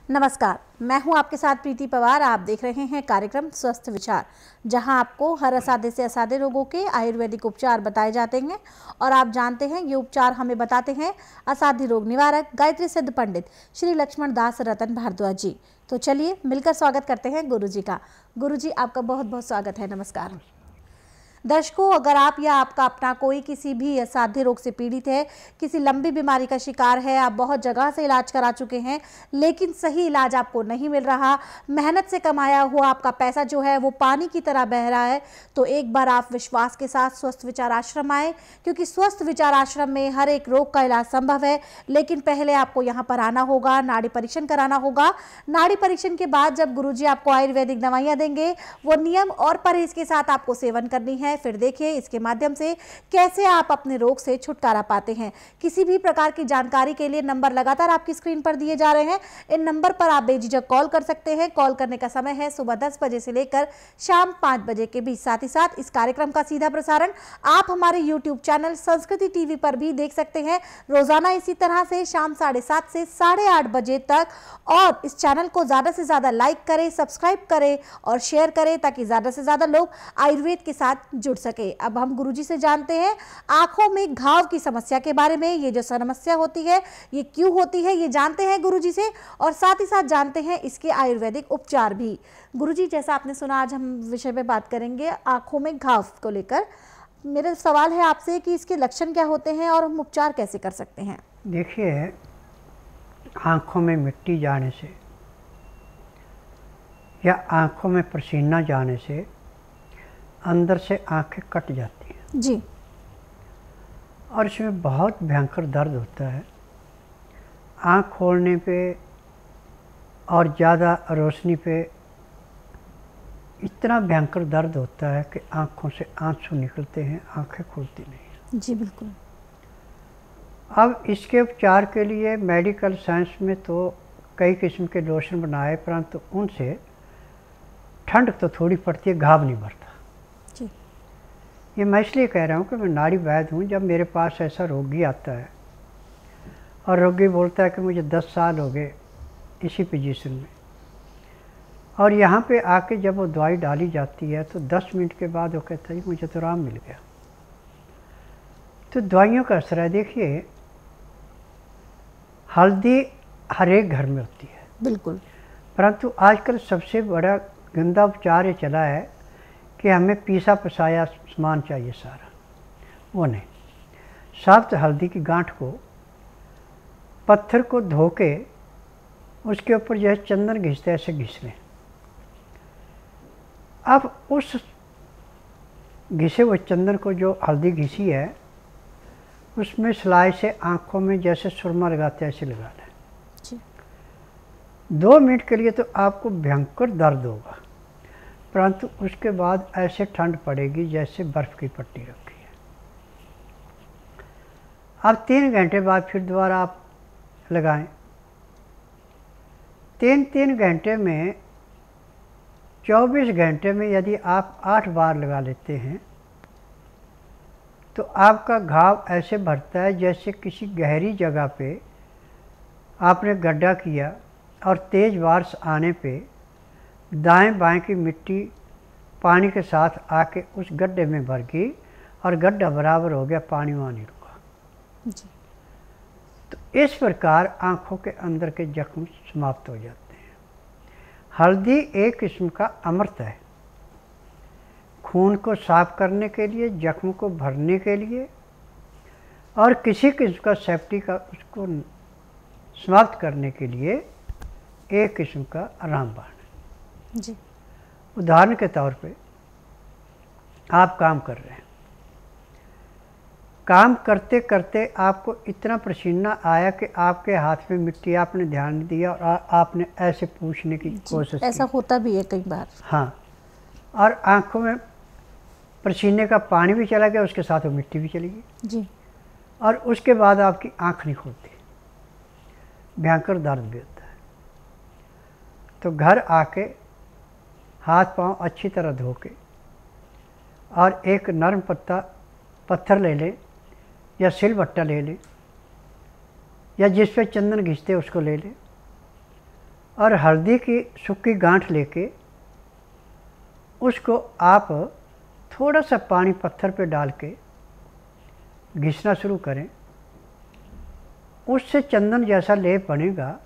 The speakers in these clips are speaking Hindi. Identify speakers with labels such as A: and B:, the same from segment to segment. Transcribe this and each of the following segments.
A: नमस्कार, मैं हूं आपके साथ प्रीति पवार। आप देख रहे हैं कार्यक्रम स्वस्थ विचार, जहां आपको हर असाध्य से असाध्य रोगों के आयुर्वेदिक उपचार बताए जाते हैं। और आप जानते हैं ये उपचार हमें बताते हैं असाध्य रोग निवारक गायत्री सिद्ध पंडित श्री लक्ष्मण दास रतन भारद्वाज जी। तो चलिए मिलकर स्वागत करते हैं गुरु जी का। गुरु जी, आपका बहुत बहुत स्वागत है। नमस्कार। दर्शकों, अगर आप या आपका अपना कोई किसी भी असाध्य रोग से पीड़ित है, किसी लंबी बीमारी का शिकार है, आप बहुत जगह से इलाज करा चुके हैं लेकिन सही इलाज आपको नहीं मिल रहा, मेहनत से कमाया हुआ आपका पैसा जो है वो पानी की तरह बह रहा है, तो एक बार आप विश्वास के साथ स्वस्थ विचार आश्रम आए, क्योंकि स्वस्थ विचार आश्रम में हर एक रोग का इलाज संभव है। लेकिन पहले आपको यहाँ पर आना होगा, नाड़ी परीक्षण कराना होगा। नाड़ी परीक्षण के बाद जब गुरुजी आपको आयुर्वेदिक दवाइयाँ देंगे, वो नियम और परहेज के साथ आपको सेवन करनी है। फिर देखिए इसके माध्यम से कैसे आप अपने रोग से छुटकारा पाते हैं। किसी भी प्रकार की जानकारी के लिए नंबर लगातार आपकी स्क्रीन पर दिए जा रहे हैं। इन नंबर पर आप बेझिझक कॉल कर सकते हैं। कॉल करने का समय है सुबह 10 बजे से लेकर शाम 5 बजे के बीच। साथ ही साथ इस कार्यक्रम का सीधा प्रसारण आप हमारे यूट्यूब चैनल संस्कृति टीवी पर भी देख सकते हैं रोजाना इसी तरह से शाम 7:30 से 8:30 बजे तक। और इस चैनल को ज्यादा से ज्यादा लाइक करें, सब्सक्राइब करें और शेयर करें, ताकि ज्यादा से ज्यादा लोग आयुर्वेद के साथ जुड़ सके। अब हम गुरुजी से जानते हैं आंखों में घाव की समस्या के बारे में। ये जो समस्या होती है ये क्यों होती है, ये जानते हैं गुरुजी से, और साथ ही साथ जानते हैं इसके आयुर्वेदिक उपचार भी। गुरुजी, जैसा आपने सुना, आज हम विषय पे बात करेंगे आंखों में घाव को लेकर। मेरा सवाल है आपसे कि इसके लक्षण क्या होते हैं और हम उपचार कैसे कर सकते हैं।
B: देखिए, आंखों में मिट्टी जाने से या आंखों में पसीना जाने से अंदर से आंखें कट जाती हैं
A: जी,
B: और इसमें बहुत भयंकर दर्द होता है। आंख खोलने पे और ज़्यादा रोशनी पे इतना भयंकर दर्द होता है कि आंखों से आंसू निकलते हैं, आंखें खुलती नहीं।
A: जी बिल्कुल।
B: अब इसके उपचार के लिए मेडिकल साइंस में तो कई किस्म के लोशन बनाए, परंतु उनसे ठंड तो थोड़ी पड़ती है, घाव नहीं भरता। ये मैं इसलिए कह रहा हूँ कि मैं नाड़ी वैद्य हूँ। जब मेरे पास ऐसा रोगी आता है और रोगी बोलता है कि मुझे 10 साल हो गए इसी पोजीशन में, और यहाँ पे आके जब वो दवाई डाली जाती है तो 10 मिनट के बाद वो कहता है मुझे तो आराम मिल गया। तो दवाइयों का असर है। देखिए, हल्दी हर एक घर में होती है
A: बिल्कुल,
B: परंतु आजकल सबसे बड़ा गंदा उपचार ये चला है कि हमें पीसा पसाया सामान चाहिए सारा। वो नहीं, साफ्त हल्दी की गांठ को, पत्थर को धो के उसके ऊपर जो है चंदन घिसते ऐसे घिस लें। अब उस घिसे हुए चंदन को, जो हल्दी घिसी है, उसमें सिलाई से आंखों में जैसे सुरमा लगाते हैं ऐसे लगा लें। 2 मिनट के लिए तो आपको भयंकर दर्द होगा, परंतु उसके बाद ऐसे ठंड पड़ेगी जैसे बर्फ़ की पट्टी रखी है। अब 3 घंटे बाद फिर दोबारा आप लगाएं। 3 घंटे में 24 घंटे में यदि आप 8 बार लगा लेते हैं तो आपका घाव ऐसे भरता है जैसे किसी गहरी जगह पे आपने गड्ढा किया और तेज़ बारिश आने पे दाएं बाएं की मिट्टी पानी के साथ आके उस गड्ढे में भर गई और गड्ढा बराबर हो गया, पानी वहाँ नहीं रुका
A: जी।
B: तो इस प्रकार आँखों के अंदर के जख्म समाप्त हो जाते हैं। हल्दी एक किस्म का अमृत है, खून को साफ करने के लिए, जख्म को भरने के लिए, और किसी किस्म का सेफ्टी का उसको समाप्त करने के लिए एक किस्म का रामबाण
A: जी।
B: उदाहरण के तौर पे आप काम कर रहे हैं, काम करते करते आपको इतना पसीना आया कि आपके हाथ में मिट्टी, आपने ध्यान नहीं दिया और आपने ऐसे पूछने की कोशिश की।
A: ऐसा होता भी है कई बार।
B: हाँ, और आंखों में पसीने का पानी भी चला गया, उसके साथ वो मिट्टी भी चली गई
A: जी।
B: और उसके बाद आपकी आंख नहीं खुलती, भयंकर दर्द भी होता है। तो घर आके हाथ पांव अच्छी तरह धो के और एक नरम पत्थर ले लें या सिलबट्टा ले लें या जिस पे चंदन घिसते उसको ले लें और हल्दी की सूखी गांठ लेके उसको आप थोड़ा सा पानी पत्थर पे डाल के घिसना शुरू करें। उससे चंदन जैसा लेप बनेगा।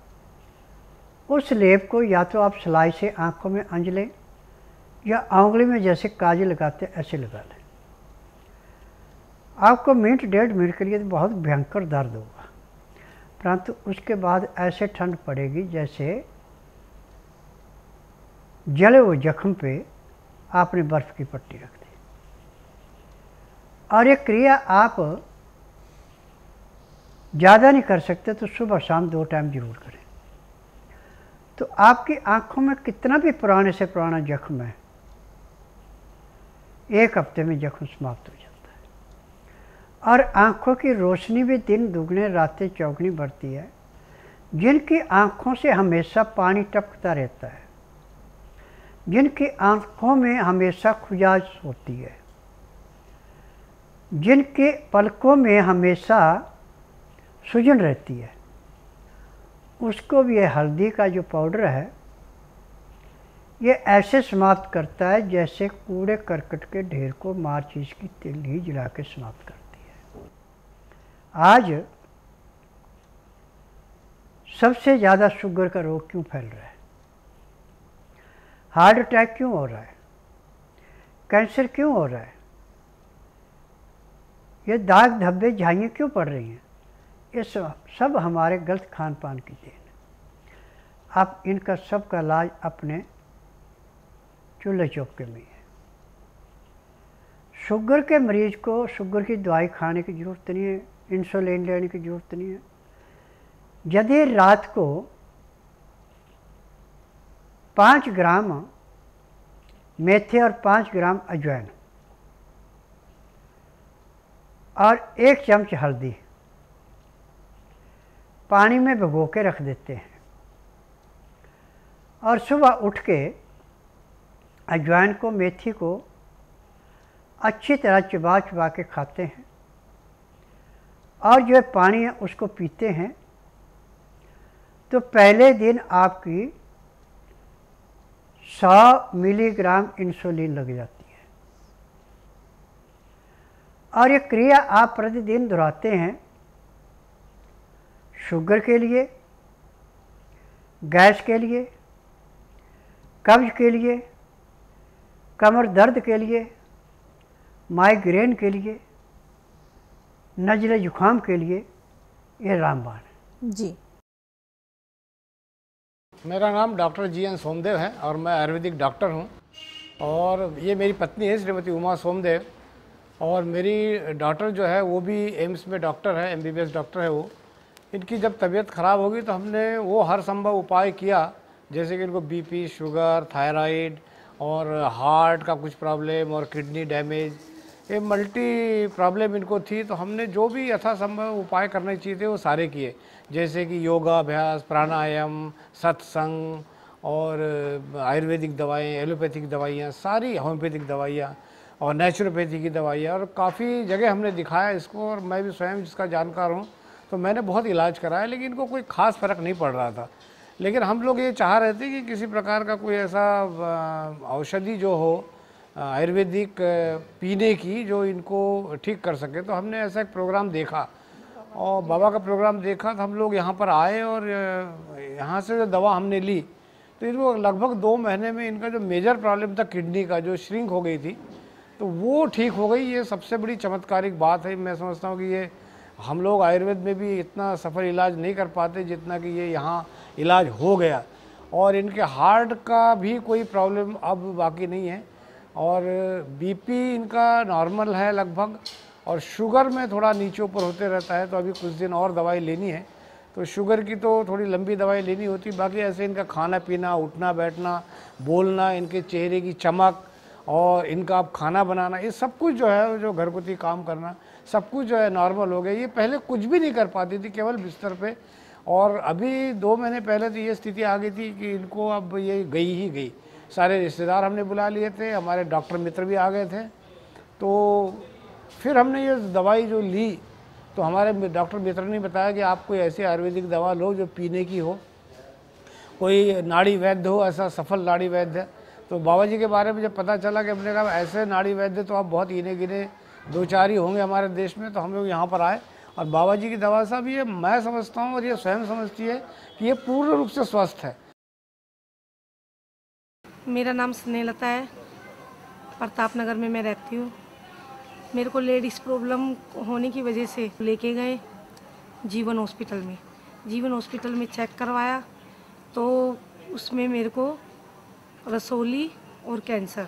B: उस लेप को या तो आप सिलाई से आँखों में अंज लें या आंगली में जैसे काजल लगाते ऐसे लगा लें। आपको मिनट 1.5 मिनट के लिए तो बहुत भयंकर दर्द होगा, परंतु उसके बाद ऐसे ठंड पड़ेगी जैसे जले हुए जख्म पे आपने बर्फ़ की पट्टी रख दी। और ये क्रिया आप ज़्यादा नहीं कर सकते तो सुबह शाम 2 टाइम ज़रूर करें। तो आपकी आँखों में कितना भी पुराने से पुराना जख्म है, 1 हफ्ते में जख्म समाप्त हो जाता है। और आँखों की रोशनी भी दिन दुगने रातें चौगुनी बढ़ती है। जिनकी आँखों से हमेशा पानी टपकता रहता है, जिनकी आँखों में हमेशा खुजाश होती है, जिनके पलकों में हमेशा सूजन रहती है, उसको भी ये हल्दी का जो पाउडर है ये ऐसे समाप्त करता है जैसे कूड़े करकट के ढेर को माचिस की तिल्ली जला के समाप्त करती है। आज सबसे ज़्यादा शुगर का रोग क्यों फैल रहा है, हार्ट अटैक क्यों हो रहा है, कैंसर क्यों हो रहा है, ये दाग धब्बे झाइयाँ क्यों पड़ रही हैं, ये सब हमारे गलत खान पान की देन है। आप इनका सब का इलाज अपने चूल्हे चौके में है। शुगर के मरीज को शुगर की दवाई खाने की ज़रूरत नहीं है, इंसुलिन लेने की ज़रूरत नहीं है। यदि रात को 5 ग्राम मेथी और 5 ग्राम अजवाइन और 1 चम्मच हल्दी पानी में भिगो के रख देते हैं और सुबह उठ के अजवाइन को मेथी को अच्छी तरह चबा चबा के खाते हैं और जो पानी है उसको पीते हैं, तो पहले दिन आपकी 100 मिलीग्राम इंसुलिन लग जाती है। और ये क्रिया आप प्रतिदिन दोहराते हैं शुगर के लिए, गैस के लिए, कब्ज के लिए, कमर दर्द के लिए, माइग्रेन के लिए, नज़ले जुखाम के लिए ये रामबाण है।
A: जी,
C: मेरा नाम डॉक्टर GN सोमदेव है और मैं आयुर्वेदिक डॉक्टर हूं। और ये मेरी पत्नी है श्रीमती उमा सोमदेव, और मेरी डॉटर जो है वो भी एम्स में डॉक्टर है, MBBS डॉक्टर है वो। इनकी जब तबीयत ख़राब होगी तो हमने वो हर संभव उपाय किया, जैसे कि इनको BP, शुगर, थायराइड और हार्ट का कुछ प्रॉब्लम और किडनी डैमेज, ये मल्टी प्रॉब्लम इनको थी। तो हमने जो भी यथासंभव उपाय करने चाहिए थे वो सारे किए, जैसे कि योगाभ्यास, प्राणायाम, सत्संग और आयुर्वेदिक दवाएं, एलोपैथिक दवाइयाँ, सारी होम्योपैथिक दवाइयाँ और नेचुरोपैथी की दवाइयाँ, और काफ़ी जगह हमने दिखाया इसको। और मैं भी स्वयं जिसका जानकार हूँ, तो मैंने बहुत इलाज कराया, लेकिन इनको कोई ख़ास फ़र्क नहीं पड़ रहा था। लेकिन हम लोग ये चाह रहे थे कि किसी प्रकार का कोई ऐसा औषधि जो हो आयुर्वेदिक पीने की, जो इनको ठीक कर सके। तो हमने ऐसा एक प्रोग्राम देखा और बाबा का प्रोग्राम देखा, तो हम लोग यहाँ पर आए और यहाँ से जो दवा हमने ली तो इनको लगभग 2 महीने में इनका जो मेजर प्रॉब्लम था किडनी का, जो श्रिंक हो गई थी, तो वो ठीक हो गई। ये सबसे बड़ी चमत्कारिक बात है। मैं समझता हूँ कि ये हम लोग आयुर्वेद में भी इतना सफल इलाज नहीं कर पाते जितना कि ये यहाँ इलाज हो गया। और इनके हार्ट का भी कोई प्रॉब्लम अब बाकी नहीं है, और BP इनका नॉर्मल है लगभग, और शुगर में थोड़ा नीचे ऊपर होते रहता है। तो अभी कुछ दिन और दवाई लेनी है, तो शुगर की तो थोड़ी लंबी दवाई लेनी होती। बाकी ऐसे इनका खाना पीना, उठना बैठना, बोलना, इनके चेहरे की चमक और इनका अब खाना बनाना, ये सब कुछ जो है, जो घरगुती काम करना, सब कुछ जो है नॉर्मल हो गया। ये पहले कुछ भी नहीं कर पाती थी, केवल बिस्तर पे। और अभी 2 महीने पहले तो ये स्थिति आ गई थी कि इनको अब ये गई ही गई। सारे रिश्तेदार हमने बुला लिए थे, हमारे डॉक्टर मित्र भी आ गए थे। तो फिर हमने ये दवाई जो ली, तो हमारे डॉक्टर मित्र ने बताया कि आप कोई ऐसी आयुर्वेदिक दवा लो जो पीने की हो, कोई नाड़ी वैद्य हो, ऐसा सफल नाड़ी वैद्य। तो बाबा जी के बारे में जब पता चला कि अपने कहा ऐसे नाड़ी वैद्य तो आप बहुत गिने गिने 2-4 ही होंगे हमारे देश में, तो हम लोग यहाँ पर आए और बाबा जी की दवा साहब ये मैं समझता हूँ और ये स्वयं समझती है कि ये पूर्ण रूप से स्वस्थ है।
D: मेरा नाम स्नेहलता है, प्रताप नगर में मैं रहती हूँ। मेरे को लेडीज़ प्रॉब्लम होने की वजह से लेके गए जीवन हॉस्पिटल में। जीवन हॉस्पिटल में चेक करवाया तो उसमें मेरे को रसोली और कैंसर,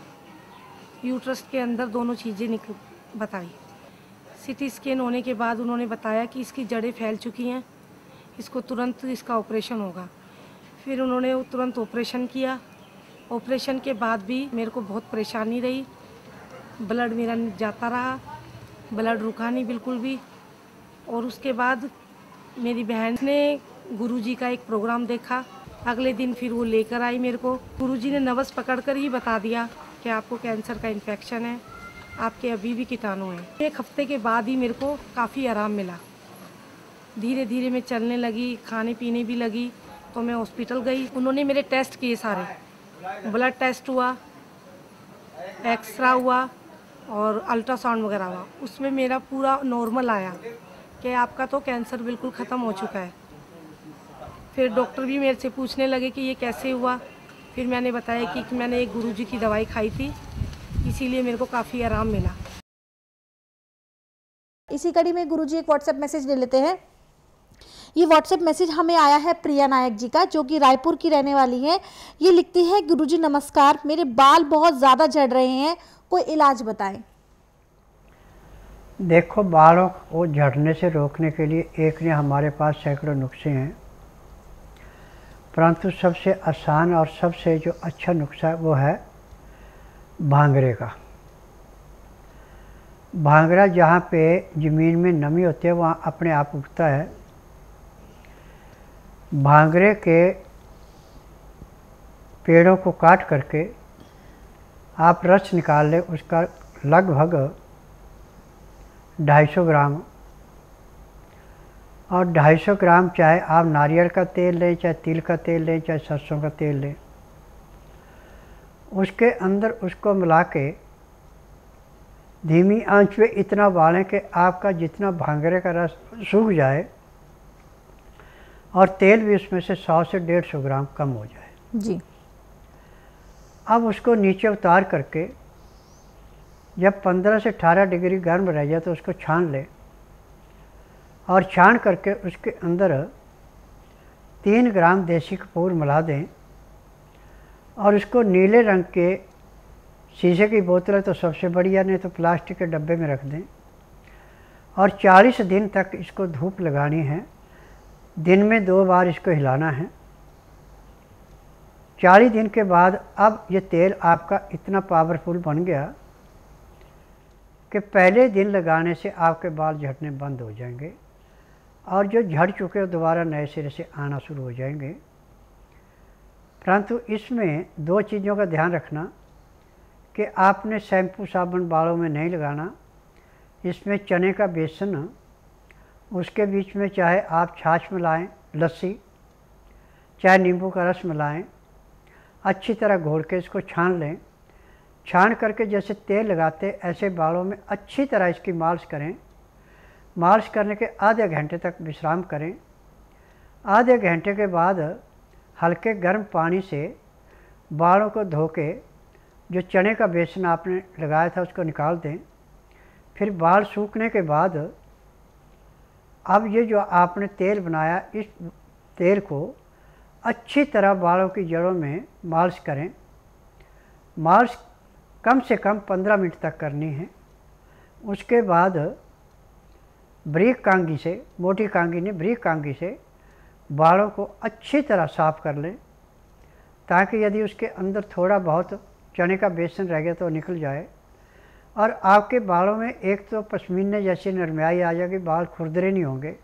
D: यूट्रस के अंदर दोनों चीज़ें बताई। सीटी स्कैन होने के बाद उन्होंने बताया कि इसकी जड़ें फैल चुकी हैं, इसको तुरंत इसका ऑपरेशन होगा। फिर उन्होंने तुरंत ऑपरेशन किया। ऑपरेशन के बाद भी मेरे को बहुत परेशानी रही, ब्लड मेरा जाता रहा, ब्लड रुका नहीं बिल्कुल भी। और उसके बाद मेरी बहन ने गुरुजी का एक प्रोग्राम देखा, अगले दिन फिर वो लेकर आई मेरे को। गुरुजी ने नब्ज़ पकड़कर ही बता दिया कि आपको कैंसर का इन्फेक्शन है, आपके अभी भी कीटाणु हैं। 1 हफ्ते के बाद ही मेरे को काफ़ी आराम मिला, धीरे धीरे मैं चलने लगी, खाने पीने भी लगी। तो मैं हॉस्पिटल गई, उन्होंने मेरे टेस्ट किए सारे, ब्लड टेस्ट हुआ, एक्सरा हुआ और अल्ट्रासाउंड वगैरह हुआ। उसमें मेरा पूरा नॉर्मल आया कि आपका तो कैंसर बिल्कुल ख़त्म हो चुका है। फिर डॉक्टर भी मेरे से पूछने लगे कि ये कैसे हुआ। फिर मैंने बताया कि मैंने एक गुरुजी की दवाई खाई थी, इसीलिए मेरे को काफ़ी आराम मिला।
A: इसी कड़ी में गुरुजी एक व्हाट्सएप मैसेज ले लेते हैं। ये व्हाट्सएप मैसेज हमें आया है प्रिया नायक जी का, जो कि रायपुर की रहने वाली है। ये लिखती है, गुरुजी नमस्कार, मेरे बाल बहुत ज़्यादा झड़ रहे हैं, कोई इलाज बताएं।
B: देखो, बालों को झड़ने से रोकने के लिए एक ने हमारे पास सैकड़ों नुस्खे हैं, परंतु सबसे आसान और सबसे जो अच्छा नुस्खा वो है भांगरे का। भांगरा जहाँ पे ज़मीन में नमी होती है वहाँ अपने आप उगता है। भांगरे के पेड़ों को काट करके आप रस निकाल लें, उसका लगभग 250 ग्राम, और 250 ग्राम चाहे आप नारियल का तेल लें, चाहे तिल का तेल लें, चाहे सरसों का तेल लें, उसके अंदर उसको मिला के धीमी आंच पे इतना उबालें कि आपका जितना भांगरे का रस सूख जाए और तेल भी उसमें से 100 से 150 ग्राम कम हो जाए
A: जी।
B: अब उसको नीचे उतार करके जब 15 से 18 डिग्री गर्म रह जाए तो उसको छान लें, और छान करके उसके अंदर 3 ग्राम देसी कपूर मिला दें और उसको नीले रंग के शीशे की बोतल है तो सबसे बढ़िया, नहीं तो प्लास्टिक के डब्बे में रख दें, और 40 दिन तक इसको धूप लगानी है। दिन में 2 बार इसको हिलाना है। 40 दिन के बाद अब ये तेल आपका इतना पावरफुल बन गया कि पहले दिन लगाने से आपके बाल झड़ने बंद हो जाएंगे, और जो झड़ चुके हो दोबारा नए सिरे से आना शुरू हो जाएंगे। परंतु इसमें 2 चीज़ों का ध्यान रखना कि आपने शैम्पू साबुन बालों में नहीं लगाना। इसमें चने का बेसन, उसके बीच में चाहे आप छाछ मिलाएं, लस्सी, चाहे नींबू का रस मिलाएं, अच्छी तरह घोल के इसको छान लें। छान करके जैसे तेल लगाते ऐसे बालों में अच्छी तरह इसकी मालिश करें। मालिश करने के आधे घंटे तक विश्राम करें। आधे घंटे के बाद हल्के गर्म पानी से बालों को धो के जो चने का बेसन आपने लगाया था उसको निकाल दें। फिर बाल सूखने के बाद अब ये जो आपने तेल बनाया, इस तेल को अच्छी तरह बालों की जड़ों में मालिश करें। मालिश कम से कम 15 मिनट तक करनी है। उसके बाद बारीक कांगी से, मोटी कांगी नहीं, बारीक कांगी से बालों को अच्छी तरह साफ़ कर लें, ताकि यदि उसके अंदर थोड़ा बहुत चने का बेसन रह गया तो निकल जाए। और आपके बालों में एक तो पश्मीने जैसी नरमाई आ जाएगी, बाल खुरदरे नहीं होंगे।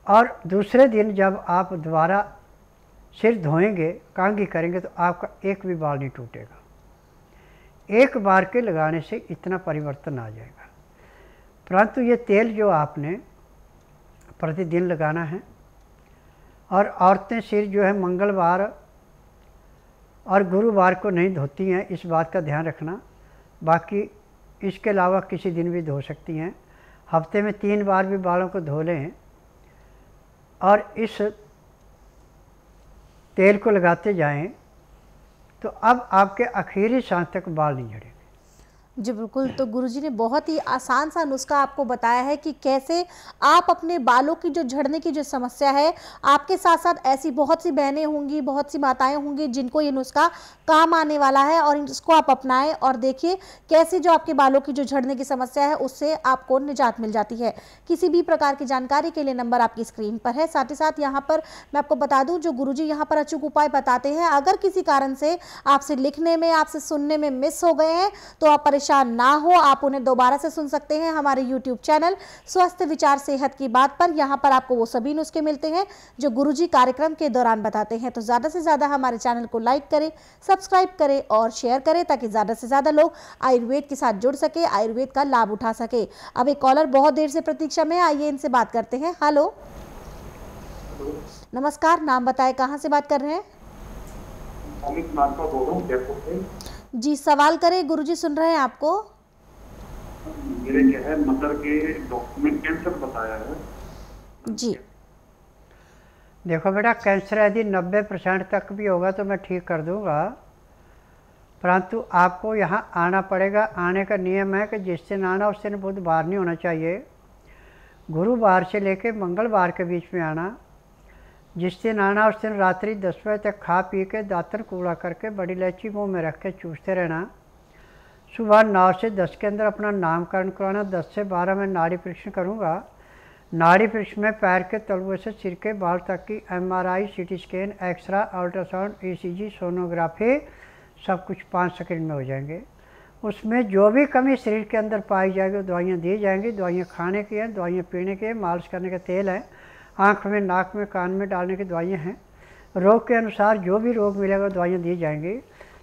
B: और दूसरे दिन जब आप दोबारा सिर धोएंगे, कांगी करेंगे, तो आपका एक भी बाल नहीं टूटेगा। एक बार के लगाने से इतना परिवर्तन आ जाएगा। परंतु ये तेल जो आपने प्रतिदिन लगाना है, और औरतें सिर जो है मंगलवार और गुरुवार को नहीं धोती हैं, इस बात का ध्यान रखना। बाकी इसके अलावा किसी दिन भी धो सकती हैं। हफ्ते में 3 बार भी बालों को धो लें और इस तेल को लगाते जाएं, तो अब आपके आखिरी सांस तक बाल नहीं झड़ेंगे।
A: जी बिल्कुल। तो गुरुजी ने बहुत ही आसान सा नुस्खा आपको बताया है कि कैसे आप अपने बालों की जो झड़ने की जो समस्या है, आपके साथ साथ ऐसी बहुत सी बहनें होंगी, बहुत सी माताएं होंगी जिनको ये नुस्खा काम आने वाला है, और इसको आप अपनाएं और देखिए कैसे जो आपके बालों की जो झड़ने की समस्या है उससे आपको निजात मिल जाती है। किसी भी प्रकार की जानकारी के लिए नंबर आपकी स्क्रीन पर है। साथ ही साथ यहाँ पर मैं आपको बता दूँ, जो गुरुजी यहाँ पर अचूक उपाय बताते हैं, अगर किसी कारण से आपसे लिखने में, आपसे सुनने में मिस हो गए हैं तो आप परेशान ना हो, आप उन्हें दोबारा से सुन सकते हैं हमारे YouTube चैनल स्वस्थ विचार सेहत की बात पर। यहाँ पर आपको वो सभी नुस्खे मिलते हैं जो गुरुजी कार्यक्रम के दौरान बताते हैं। तो ज़्यादा से ज़्यादा हमारे चैनल को लाइक करें, सब्सक्राइब करें और शेयर करें, ताकि ज़्यादा से ज़्यादा लोग आयुर्वेद के साथ जुड़ सके, आयुर्वेद का लाभ उठा सके। अब एक कॉलर बहुत देर से प्रतीक्षा में, आइए इनसे बात करते हैं। हेलो, नमस्कार, नाम बताएं, कहाँ से बात कर रहे हैं? जी सवाल करें, गुरुजी सुन रहे हैं आपको।
E: मेरे क्या है, मदर के डॉक्यूमेंट कैंसर बताया है
A: जी।
B: देखो बेटा, कैंसर यदि 90% तक भी होगा तो मैं ठीक कर दूंगा, परंतु आपको यहाँ आना पड़ेगा। आने का नियम है कि जिस दिन आना उस दिन बुधवार नहीं होना चाहिए, गुरुवार से लेकर मंगलवार के बीच में आना। जिस दिन आना उस दिन रात्रि 10 बजे तक खा पी के दातन कूड़ा करके बड़ी इलायची मुँह में रख के चूसते रहना। सुबह 9 से 10 के अंदर अपना नामकरण कराना। 10 से 12 में नाड़ी परीक्षण करूँगा। नाड़ी परीक्षण में पैर के तलुए से सिर के बाल तक की MRI, CT scan, x-ray, ultrasound, ECG, sonography सब कुछ 5 सेकंड में हो जाएंगे। उसमें जो भी कमी शरीर के अंदर पाई जाएगी दवाइयाँ दी जाएंगी। दवाइयाँ खाने की हैं, दवाइयाँ पीने की हैं, मालिश करने का तेल है, आँख में, नाक में, कान में डालने की दवाइयाँ हैं। रोग के अनुसार जो भी रोग मिलेगा दवाइयाँ दी जाएंगी।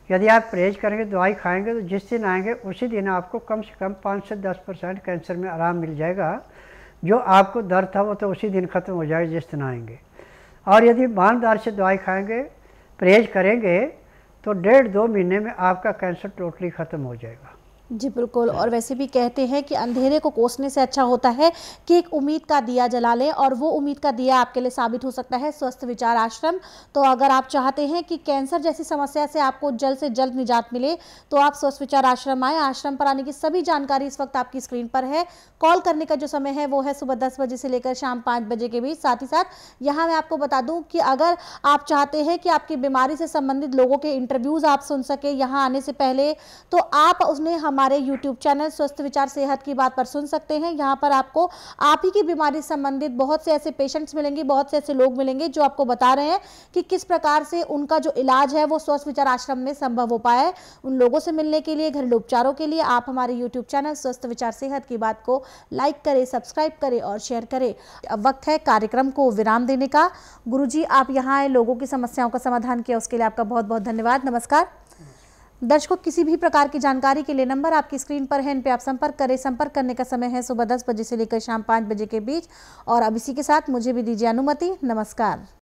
B: यदि आप परहेज करेंगे, दवाई खाएंगे, तो जिस दिन आएंगे उसी दिन आपको कम से कम 5 से 10% कैंसर में आराम मिल जाएगा। जो आपको दर्द था वो तो उसी दिन ख़त्म हो जाएगा जिस दिन आएंगे। और यदि ईमानदार से दवाई खाएंगे, परहेज करेंगे, तो 1.5-2 महीने में आपका कैंसर टोटली ख़त्म हो जाएगा।
A: जी बिल्कुल। और वैसे भी कहते हैं कि अंधेरे को कोसने से अच्छा होता है कि एक उम्मीद का दिया जला लें, और वो उम्मीद का दिया आपके लिए साबित हो सकता है स्वस्थ विचार आश्रम। तो अगर आप चाहते हैं कि कैंसर जैसी समस्या से आपको जल्द से जल्द निजात मिले, तो आप स्वस्थ विचार आश्रम आए। आश्रम पर आने की सभी जानकारी इस वक्त आपकी स्क्रीन पर है। कॉल करने का जो समय है वो है सुबह 10 बजे से लेकर शाम 5 बजे के बीच। साथ ही साथ यहाँ मैं आपको बता दूँ कि अगर आप चाहते हैं कि आपकी बीमारी से संबंधित लोगों के इंटरव्यूज़ आप सुन सके यहाँ आने से पहले, तो आप उसने हमारे YouTube चैनल स्वस्थ विचार सेहत की बात पर सुन सकते हैं। यहाँ पर आपको आप ही की बीमारी से संबंधित बहुत से ऐसे पेशेंट्स मिलेंगे, बहुत से ऐसे लोग मिलेंगे जो आपको बता रहे हैं कि किस प्रकार से उनका जो इलाज है वो स्वस्थ विचार आश्रम में संभव हो पाया है। उन लोगों से मिलने के लिए, घरेलू उपचारों के लिए आप हमारे YouTube चैनल स्वस्थ विचार सेहत की बात को लाइक करें, सब्सक्राइब करें और शेयर करें। अब वक्त है कार्यक्रम को विराम देने का। गुरुजी, आप यहाँ आए, लोगों की समस्याओं का समाधान किया, उसके लिए आपका बहुत बहुत धन्यवाद। नमस्कार। दर्शकों, किसी भी प्रकार की जानकारी के लिए नंबर आपकी स्क्रीन पर है, इन पे आप संपर्क करें। संपर्क करने का समय है सुबह 10 बजे से लेकर शाम 5 बजे के बीच। और अब इसी के साथ मुझे भी दीजिए अनुमति। नमस्कार।